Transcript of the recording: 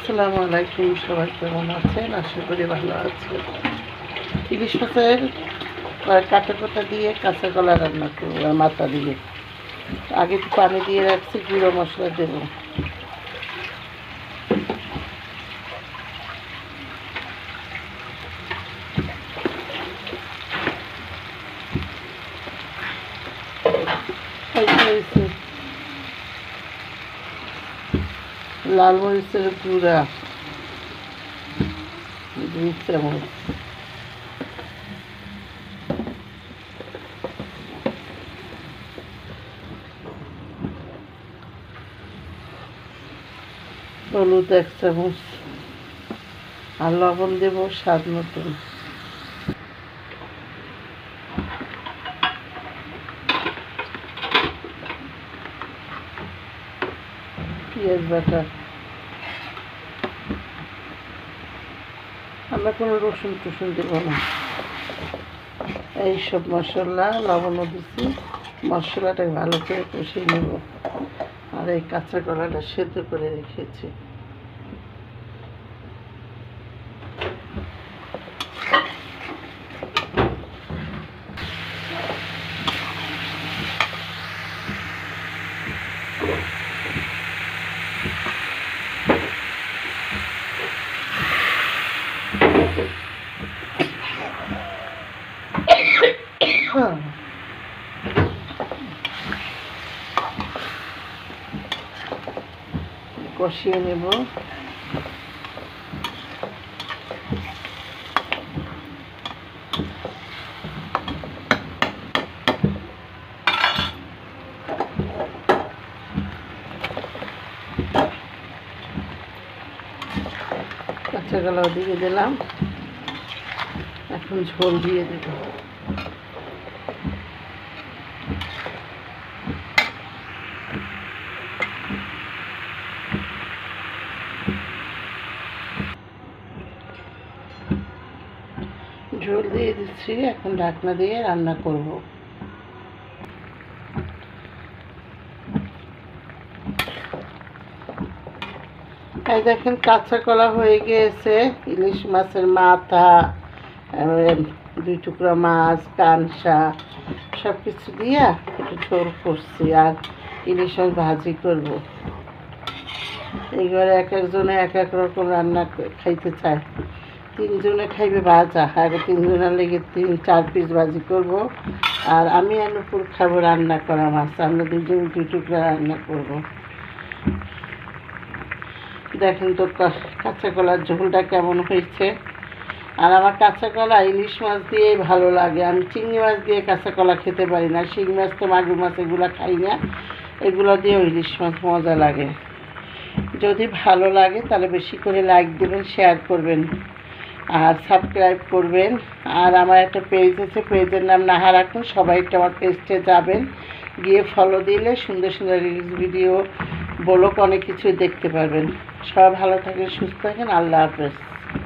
আসসালামু আলাইকুম। সবাই কেমন আছেন? আশা করি ভালো আছেন। ইলিশ মাছের কাটা কোটা দিয়ে কাঁচা কলা রান্না করবো আর মাথা দিয়ে। আগে একটু পানি দিয়ে রাখছি, গুঁড়ো মশলা দেবো। লাল মরিচের গুঁড়া 2 চামচ, হলুদ 1 চামচ আর লবণ দেবো স্বাদ মতন। পেঁয়াজ বাটা, আমরা কোনো রসুন টসুন দেবো না। এইসব মশলা লবণও দিচ্ছি, মশলাটাকে ভালো করে কষিয়ে নেব। আর এই কাঁচা কলাটা সেদ্ধ করে রেখেছি। কষিয়ে নেব। কাঁচা কলাও দিয়ে দিলাম, এখন ঝোল দিয়ে দেব। ঝোল দিয়ে দিচ্ছি, এখন ঢাকনা দিয়ে রান্না করব। এই দেখেন কাঁচা কলা হয়ে গিয়েছে। ইলিশ মাছের মাথা, 2 টুকরা মাছ, কানসা সব কিছু দিয়ে একটু ঝোল করছি। আর ইলিশ মাছ ভাজি করব। এইবারে এক একজনে এক এক রকম রান্না খাইতে চায়। 3 জনে খাইবে ভাজা, আর 3 জনের লেগে 3-4 পিস ভাজি করব। আর আমি নুপুর খাবো রান্না করা মাছ। আমরা 2 জন 2 টুকরা রান্না করব। দেখেন তো কাঁচা কলার ঝোলটা কেমন হয়েছে। আর আমার কাঁচা কলা ইলিশ মাছ দিয়েই ভালো লাগে। আমি চিংড়ি মাছ দিয়ে কাঁচা কলা খেতে পারি না। শিং মাছ তো মাগুর মাছ এগুলো খাই না, এগুলো দিয়েও ইলিশ মাছ মজা লাগে। যদি ভালো লাগে তাহলে বেশি করে লাইক দেবেন, শেয়ার করবেন আর সাবস্ক্রাইব করবেন। আর আমার একটা পেজ আছে, পেজের নাম নাহা রাখুন। সবাই একটু আমার পেজে যাবেন, গিয়ে ফলো দিলে সুন্দর সুন্দর রিলস ভিডিও ব্লগ অনেক কিছু দেখতে পারবেন। সবাই ভালো থাকেন, সুস্থ থাকেন। আল্লাহ হাফেজ।